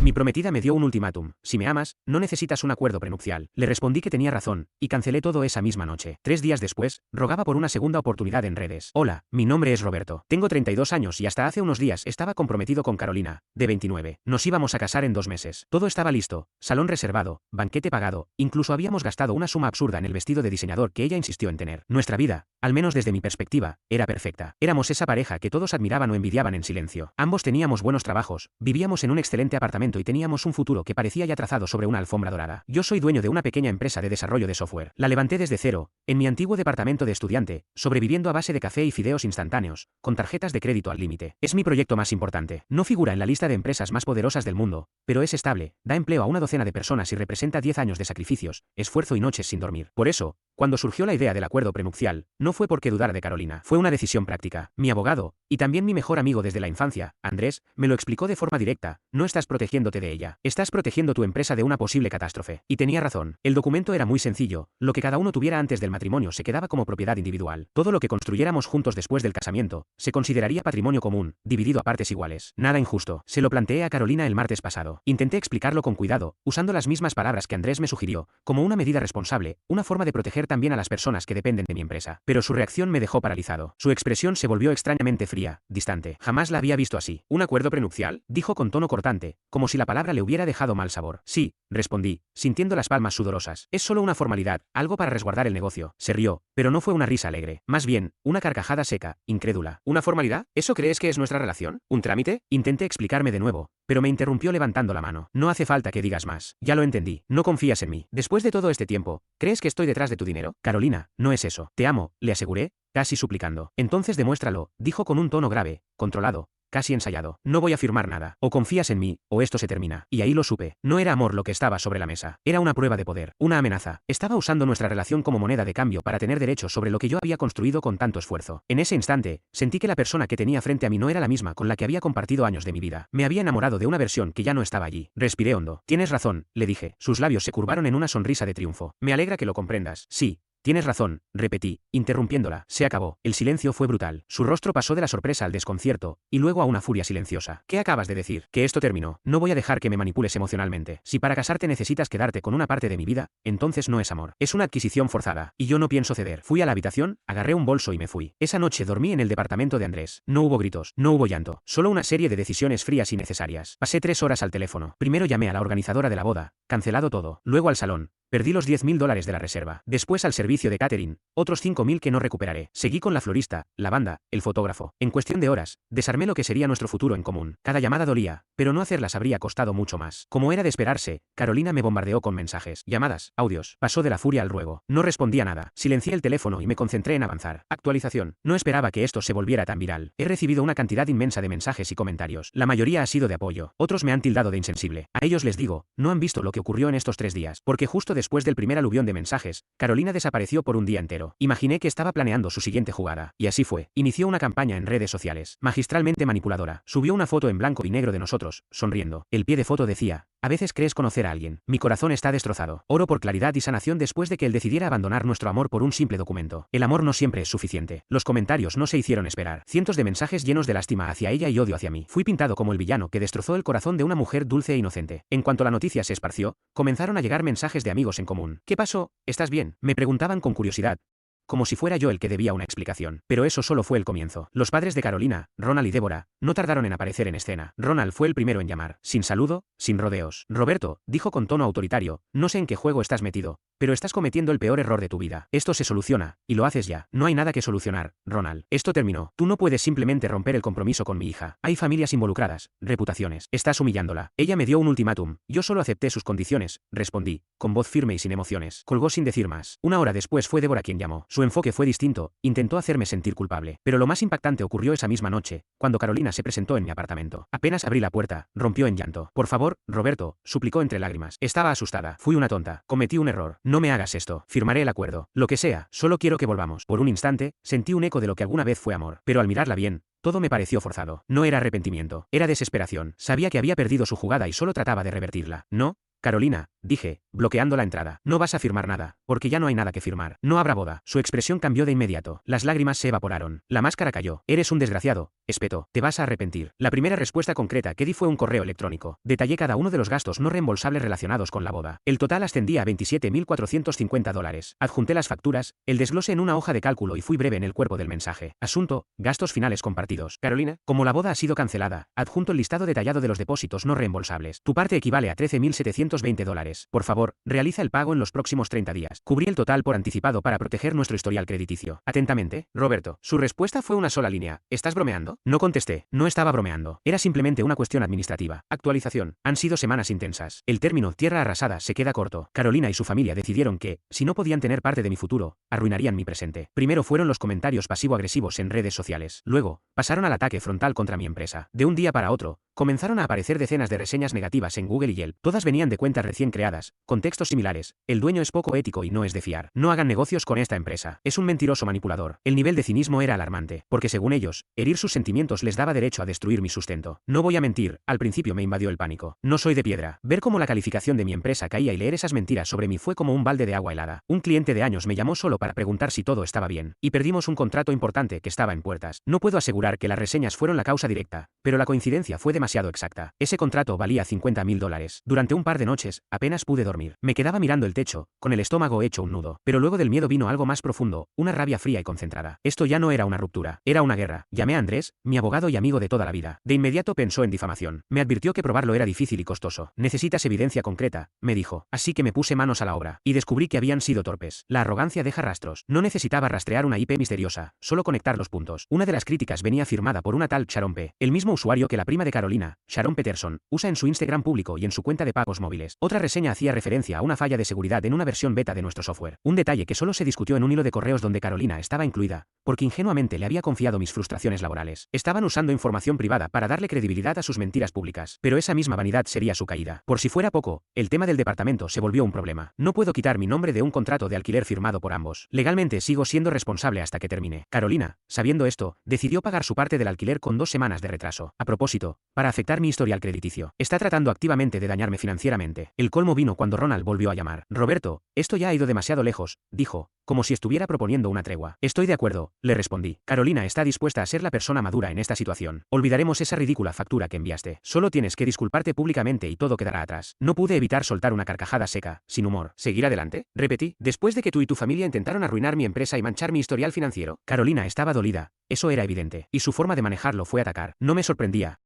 Mi prometida me dio un ultimátum: si me amas, no necesitas un acuerdo prenupcial. Le respondí que tenía razón, y cancelé todo esa misma noche. 3 días después, rogaba por una segunda oportunidad en redes. Hola, mi nombre es Roberto. Tengo 32 años y hasta hace unos días estaba comprometido con Carolina, de 29. Nos íbamos a casar en 2 meses. Todo estaba listo, salón reservado, banquete pagado, incluso habíamos gastado una suma absurda en el vestido de diseñador que ella insistió en tener. Nuestra vida, al menos desde mi perspectiva, era perfecta. Éramos esa pareja que todos admiraban o envidiaban en silencio. Ambos teníamos buenos trabajos, vivíamos en un excelente apartamento y teníamos un futuro que parecía ya trazado sobre una alfombra dorada. Yo soy dueño de una pequeña empresa de desarrollo de software. La levanté desde cero, en mi antiguo departamento de estudiante, sobreviviendo a base de café y fideos instantáneos, con tarjetas de crédito al límite. Es mi proyecto más importante. No figura en la lista de empresas más poderosas del mundo, pero es estable, da empleo a una docena de personas y representa 10 años de sacrificios, esfuerzo y noches sin dormir. Por eso, cuando surgió la idea del acuerdo prenupcial, no fue porque dudara de Carolina, fue una decisión práctica. Mi abogado, y también mi mejor amigo desde la infancia, Andrés, me lo explicó de forma directa: no estás protegiéndote de ella, estás protegiendo tu empresa de una posible catástrofe. Y tenía razón. El documento era muy sencillo: lo que cada uno tuviera antes del matrimonio se quedaba como propiedad individual. Todo lo que construyéramos juntos después del casamiento, se consideraría patrimonio común, dividido a partes iguales. Nada injusto. Se lo planteé a Carolina el martes pasado. Intenté explicarlo con cuidado, usando las mismas palabras que Andrés me sugirió, como una medida responsable, una forma de proteger también a las personas que dependen de mi empresa. Pero su reacción me dejó paralizado. Su expresión se volvió extrañamente fría, distante. Jamás la había visto así. ¿Un acuerdo prenupcial?, dijo con tono cortante, como si la palabra le hubiera dejado mal sabor. Sí, respondí, sintiendo las palmas sudorosas. Es solo una formalidad, algo para resguardar el negocio. Se rió, pero no fue una risa alegre. Más bien, una carcajada seca, incrédula. ¿Una formalidad? ¿Eso crees que es nuestra relación? ¿Un trámite? Intenté explicarme de nuevo, pero me interrumpió levantando la mano. No hace falta que digas más. Ya lo entendí. No confías en mí. Después de todo este tiempo, ¿crees que estoy detrás de tu dinero? Carolina, no es eso. Te amo, le aseguré, casi suplicando. Entonces demuéstralo, dijo con un tono grave, controlado, casi ensayado. No voy a firmar nada. O confías en mí, o esto se termina. Y ahí lo supe. No era amor lo que estaba sobre la mesa. Era una prueba de poder, una amenaza. Estaba usando nuestra relación como moneda de cambio para tener derechos sobre lo que yo había construido con tanto esfuerzo. En ese instante, sentí que la persona que tenía frente a mí no era la misma con la que había compartido años de mi vida. Me había enamorado de una versión que ya no estaba allí. Respiré hondo. Tienes razón, le dije. Sus labios se curvaron en una sonrisa de triunfo. Me alegra que lo comprendas. Sí. Tienes razón, repetí, interrumpiéndola. Se acabó. El silencio fue brutal. Su rostro pasó de la sorpresa al desconcierto, y luego a una furia silenciosa. ¿Qué acabas de decir? Que esto terminó. No voy a dejar que me manipules emocionalmente. Si para casarte necesitas quedarte con una parte de mi vida, entonces no es amor. Es una adquisición forzada, y yo no pienso ceder. Fui a la habitación, agarré un bolso y me fui. Esa noche dormí en el departamento de Andrés. No hubo gritos, no hubo llanto, solo una serie de decisiones frías y necesarias. Pasé 3 horas al teléfono. Primero llamé a la organizadora de la boda, cancelado todo. Luego al salón. Perdí los $10.000 de la reserva. Después al servicio de catering, otros 5.000 que no recuperaré. Seguí con la florista, la banda, el fotógrafo. En cuestión de horas, desarmé lo que sería nuestro futuro en común. Cada llamada dolía, pero no hacerlas habría costado mucho más. Como era de esperarse, Carolina me bombardeó con mensajes, llamadas, audios. Pasó de la furia al ruego. No respondía nada. Silencié el teléfono y me concentré en avanzar. Actualización. No esperaba que esto se volviera tan viral. He recibido una cantidad inmensa de mensajes y comentarios. La mayoría ha sido de apoyo. Otros me han tildado de insensible. A ellos les digo, no han visto lo que ocurrió en estos 3 días, porque justo después del primer aluvión de mensajes, Carolina desapareció por un día entero. Imaginé que estaba planeando su siguiente jugada. Y así fue. Inició una campaña en redes sociales, magistralmente manipuladora. Subió una foto en blanco y negro de nosotros, sonriendo. El pie de foto decía: a veces crees conocer a alguien. Mi corazón está destrozado. Oro por claridad y sanación después de que él decidiera abandonar nuestro amor por un simple documento. El amor no siempre es suficiente. Los comentarios no se hicieron esperar. Cientos de mensajes llenos de lástima hacia ella y odio hacia mí. Fui pintado como el villano que destrozó el corazón de una mujer dulce e inocente. En cuanto la noticia se esparció, comenzaron a llegar mensajes de amigos en común. ¿Qué pasó? ¿Estás bien? Me preguntaban con curiosidad, como si fuera yo el que debía una explicación. Pero eso solo fue el comienzo. Los padres de Carolina, Ronald y Débora, no tardaron en aparecer en escena. Ronald fue el primero en llamar, sin saludo, sin rodeos. Roberto, dijo con tono autoritario, no sé en qué juego estás metido, pero estás cometiendo el peor error de tu vida. Esto se soluciona, y lo haces ya. No hay nada que solucionar, Ronald. Esto terminó. Tú no puedes simplemente romper el compromiso con mi hija. Hay familias involucradas, reputaciones. Estás humillándola. Ella me dio un ultimátum. Yo solo acepté sus condiciones, respondí, con voz firme y sin emociones. Colgó sin decir más. Una hora después fue Débora quien llamó. Su enfoque fue distinto, intentó hacerme sentir culpable. Pero lo más impactante ocurrió esa misma noche, cuando Carolina se presentó en mi apartamento. Apenas abrí la puerta, rompió en llanto. Por favor, Roberto, suplicó entre lágrimas. Estaba asustada. Fui una tonta. Cometí un error. No me hagas esto. Firmaré el acuerdo. Lo que sea, solo quiero que volvamos. Por un instante, sentí un eco de lo que alguna vez fue amor. Pero al mirarla bien, todo me pareció forzado. No era arrepentimiento. Era desesperación. Sabía que había perdido su jugada y solo trataba de revertirla. No, Carolina, dije, bloqueando la entrada. No vas a firmar nada, porque ya no hay nada que firmar. No habrá boda. Su expresión cambió de inmediato. Las lágrimas se evaporaron. La máscara cayó. Eres un desgraciado, espetó. Te vas a arrepentir. La primera respuesta concreta que di fue un correo electrónico. Detallé cada uno de los gastos no reembolsables relacionados con la boda. El total ascendía a $27.450. Adjunté las facturas, el desglose en una hoja de cálculo y fui breve en el cuerpo del mensaje. Asunto, gastos finales compartidos. Carolina, como la boda ha sido cancelada, adjunto el listado detallado de los depósitos no reembolsables. Tu parte equivale a $13.720. Por favor, realiza el pago en los próximos 30 días. Cubrí el total por anticipado para proteger nuestro historial crediticio. Atentamente, Roberto. Su respuesta fue una sola línea. ¿Estás bromeando? No contesté. No estaba bromeando. Era simplemente una cuestión administrativa. Actualización. Han sido semanas intensas. El término tierra arrasada se queda corto. Carolina y su familia decidieron que, si no podían tener parte de mi futuro, arruinarían mi presente. Primero fueron los comentarios pasivo-agresivos en redes sociales. Luego, pasaron al ataque frontal contra mi empresa. De un día para otro, comenzaron a aparecer decenas de reseñas negativas en Google y Yelp. Todas venían de cuentas recién creadas, con textos similares. El dueño es poco ético y no es de fiar. No hagan negocios con esta empresa. Es un mentiroso manipulador. El nivel de cinismo era alarmante, porque según ellos, herir sus sentimientos les daba derecho a destruir mi sustento. No voy a mentir, al principio me invadió el pánico. No soy de piedra. Ver cómo la calificación de mi empresa caía y leer esas mentiras sobre mí fue como un balde de agua helada. Un cliente de años me llamó solo para preguntar si todo estaba bien, y perdimos un contrato importante que estaba en puertas. No puedo asegurar que las reseñas fueron la causa directa, pero la coincidencia fue demasiado exacta. Ese contrato valía $50.000. Durante un par de noches, apenas pude dormir. Me quedaba mirando el techo, con el estómago hecho un nudo. Pero luego del miedo vino algo más profundo, una rabia fría y concentrada. Esto ya no era una ruptura, era una guerra. Llamé a Andrés, mi abogado y amigo de toda la vida. De inmediato pensó en difamación. Me advirtió que probarlo era difícil y costoso. Necesitas evidencia concreta, me dijo. Así que me puse manos a la obra, y descubrí que habían sido torpes. La arrogancia deja rastros. No necesitaba rastrear una IP misteriosa, solo conectar los puntos. Una de las críticas venía firmada por una tal Sharon P., el mismo usuario que la prima de Carolina, Sharon Peterson, usa en su Instagram público y en su cuenta de pagos móviles. Otra reseña hacía referencia a una falla de seguridad en una versión beta de nuestro software. Un detalle que solo se discutió en un hilo de correos donde Carolina estaba incluida, porque ingenuamente le había confiado mis frustraciones laborales. Estaban usando información privada para darle credibilidad a sus mentiras públicas, pero esa misma vanidad sería su caída. Por si fuera poco, el tema del departamento se volvió un problema. No puedo quitar mi nombre de un contrato de alquiler firmado por ambos. Legalmente sigo siendo responsable hasta que termine. Carolina, sabiendo esto, decidió pagar su parte del alquiler con 2 semanas de retraso. A propósito, para afectar mi historial crediticio. Está tratando activamente de dañarme financieramente. El colmo vino cuando Ronald volvió a llamar. Roberto, esto ya ha ido demasiado lejos, dijo, como si estuviera proponiendo una tregua. Estoy de acuerdo, le respondí. Carolina está dispuesta a ser la persona madura en esta situación. Olvidaremos esa ridícula factura que enviaste. Solo tienes que disculparte públicamente y todo quedará atrás. No pude evitar soltar una carcajada seca, sin humor. ¿Seguir adelante? Repetí. Después de que tú y tu familia intentaron arruinar mi empresa y manchar mi historial financiero. Carolina estaba dolida. Eso era evidente. Y su forma de manejarlo fue atacar. No me sorprendía.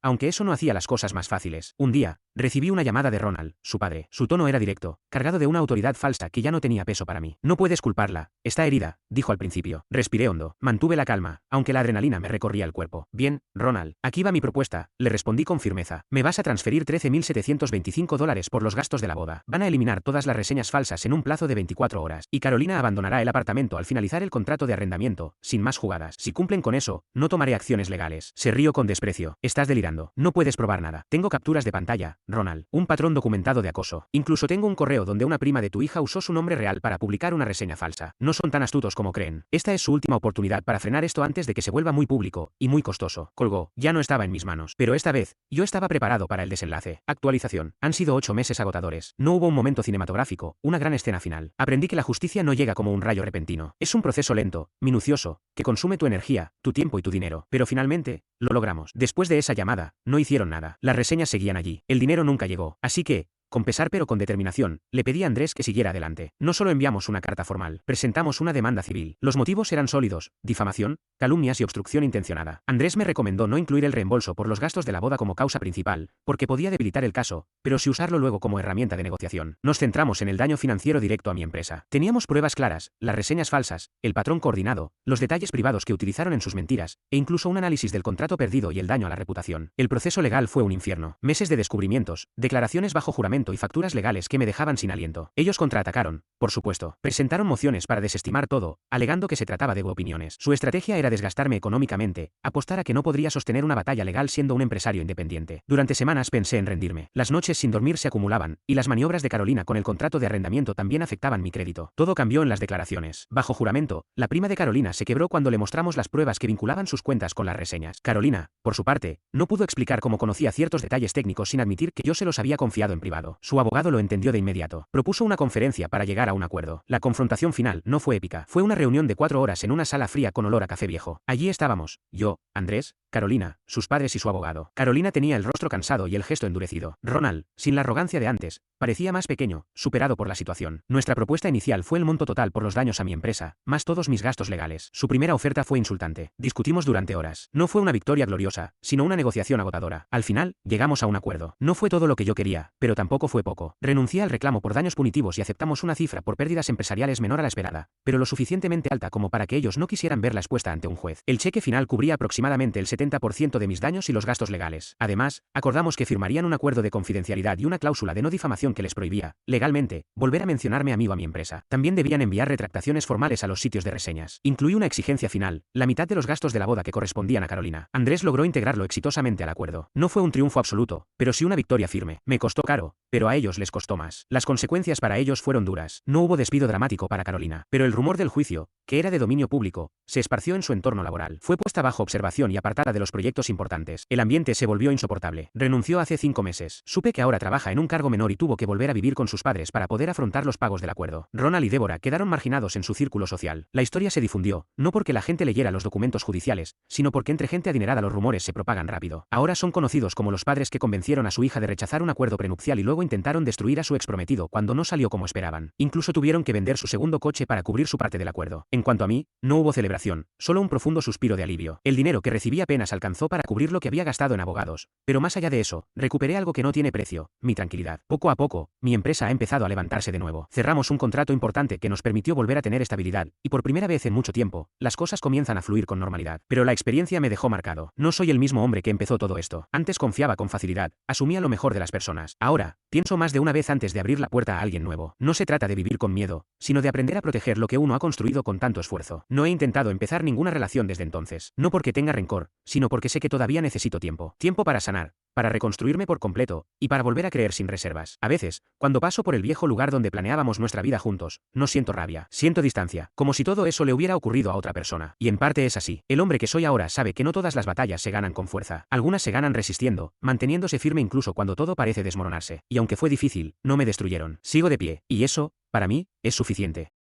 Aunque eso no hacía las cosas más fáciles. Un día, recibí una llamada de Ronald, su padre. Su tono era directo, cargado de una autoridad falsa que ya no tenía peso para mí. No puedes culparla. Está herida, dijo al principio. Respiré hondo. Mantuve la calma, aunque la adrenalina me recorría el cuerpo. Bien, Ronald, aquí va mi propuesta, le respondí con firmeza. Me vas a transferir $13.725 por los gastos de la boda. Van a eliminar todas las reseñas falsas en un plazo de 24 horas. Y Carolina abandonará el apartamento al finalizar el contrato de arrendamiento, sin más jugadas. Si cumplen con eso, no tomaré acciones legales. Se rió con desprecio. Estás delirando. No puedes probar nada. Tengo capturas de pantalla, Ronald. Un patrón documentado de acoso. Incluso tengo un correo donde una prima de tu hija usó su nombre real para publicar una reseña falsa. No son tan astutos como creen. Esta es su última oportunidad para frenar esto antes de que se vuelva muy público y muy costoso. Colgó. Ya no estaba en mis manos. Pero esta vez, yo estaba preparado para el desenlace. Actualización. Han sido 8 meses agotadores. No hubo un momento cinematográfico, una gran escena final. Aprendí que la justicia no llega como un rayo repentino. Es un proceso lento, minucioso, que consume tu energía, tu tiempo y tu dinero. Pero finalmente, lo logramos. Después de esa llamada, no hicieron nada. Las reseñas seguían allí. El dinero nunca llegó. Así que, con pesar pero con determinación, le pedí a Andrés que siguiera adelante. No solo enviamos una carta formal, presentamos una demanda civil. Los motivos eran sólidos: difamación, calumnias y obstrucción intencionada. Andrés me recomendó no incluir el reembolso por los gastos de la boda como causa principal, porque podía debilitar el caso, pero sí usarlo luego como herramienta de negociación. Nos centramos en el daño financiero directo a mi empresa. Teníamos pruebas claras, las reseñas falsas, el patrón coordinado, los detalles privados que utilizaron en sus mentiras, e incluso un análisis del contrato perdido y el daño a la reputación. El proceso legal fue un infierno. Meses de descubrimientos, declaraciones bajo juramento y facturas legales que me dejaban sin aliento. Ellos contraatacaron, por supuesto. Presentaron mociones para desestimar todo, alegando que se trataba de opiniones. Su estrategia era desgastarme económicamente, apostar a que no podría sostener una batalla legal siendo un empresario independiente. Durante semanas pensé en rendirme. Las noches sin dormir se acumulaban, y las maniobras de Carolina con el contrato de arrendamiento también afectaban mi crédito. Todo cambió en las declaraciones. Bajo juramento, la prima de Carolina se quebró cuando le mostramos las pruebas que vinculaban sus cuentas con las reseñas. Carolina, por su parte, no pudo explicar cómo conocía ciertos detalles técnicos sin admitir que yo se los había confiado en privado. enfadado. Su abogado lo entendió de inmediato. Propuso una conferencia para llegar a un acuerdo. La confrontación final no fue épica. Fue una reunión de 4 horas en una sala fría con olor a café viejo. Allí estábamos, yo, Andrés, Carolina, sus padres y su abogado. Carolina tenía el rostro cansado y el gesto endurecido. Ronald, sin la arrogancia de antes, parecía más pequeño, superado por la situación. Nuestra propuesta inicial fue el monto total por los daños a mi empresa, más todos mis gastos legales. Su primera oferta fue insultante. Discutimos durante horas. No fue una victoria gloriosa, sino una negociación agotadora. Al final, llegamos a un acuerdo. No fue todo lo que yo quería, pero tampoco fue poco. Renuncié al reclamo por daños punitivos y aceptamos una cifra por pérdidas empresariales menor a la esperada, pero lo suficientemente alta como para que ellos no quisieran verla expuesta ante un juez. El cheque final cubría aproximadamente el 70% de mis daños y los gastos legales. Además, acordamos que firmarían un acuerdo de confidencialidad y una cláusula de no difamación que les prohibía, legalmente, volver a mencionarme a mí o a mi empresa. También debían enviar retractaciones formales a los sitios de reseñas. Incluí una exigencia final, la mitad de los gastos de la boda que correspondían a Carolina. Andrés logró integrarlo exitosamente al acuerdo. No fue un triunfo absoluto, pero sí una victoria firme. Me costó caro, pero a ellos les costó más. Las consecuencias para ellos fueron duras. No hubo despido dramático para Carolina, pero el rumor del juicio, que era de dominio público, se esparció en su entorno laboral. Fue puesta bajo observación y apartada de los proyectos importantes. El ambiente se volvió insoportable. Renunció hace 5 meses. Supe que ahora trabaja en un cargo menor y tuvo que volver a vivir con sus padres para poder afrontar los pagos del acuerdo. Ronald y Débora quedaron marginados en su círculo social. La historia se difundió, no porque la gente leyera los documentos judiciales, sino porque entre gente adinerada los rumores se propagan rápido. Ahora son conocidos como los padres que convencieron a su hija de rechazar un acuerdo prenupcial y luego intentaron destruir a su exprometido cuando no salió como esperaban. Incluso tuvieron que vender su segundo coche para cubrir su parte del acuerdo. En cuanto a mí, no hubo celebración, solo un profundo suspiro de alivio. El dinero que recibí apenas alcanzó para cubrir lo que había gastado en abogados, pero más allá de eso, recuperé algo que no tiene precio, mi tranquilidad. Poco a poco, mi empresa ha empezado a levantarse de nuevo. Cerramos un contrato importante que nos permitió volver a tener estabilidad, y por primera vez en mucho tiempo, las cosas comienzan a fluir con normalidad. Pero la experiencia me dejó marcado. No soy el mismo hombre que empezó todo esto. Antes confiaba con facilidad, asumía lo mejor de las personas. Ahora, pienso más de una vez antes de abrir la puerta a alguien nuevo. No se trata de vivir con miedo, sino de aprender a proteger lo que uno ha construido con tanto esfuerzo. No he intentado empezar ninguna relación desde entonces. No porque tenga rencor, sino porque sé que todavía necesito tiempo. Tiempo para sanar, para reconstruirme por completo, y para volver a creer sin reservas. A veces, cuando paso por el viejo lugar donde planeábamos nuestra vida juntos, no siento rabia, siento distancia, como si todo eso le hubiera ocurrido a otra persona. Y en parte es así. El hombre que soy ahora sabe que no todas las batallas se ganan con fuerza. Algunas se ganan resistiendo, manteniéndose firme incluso cuando todo parece desmoronarse. Y aunque fue difícil, no me destruyeron. Sigo de pie, y eso, para mí, es suficiente.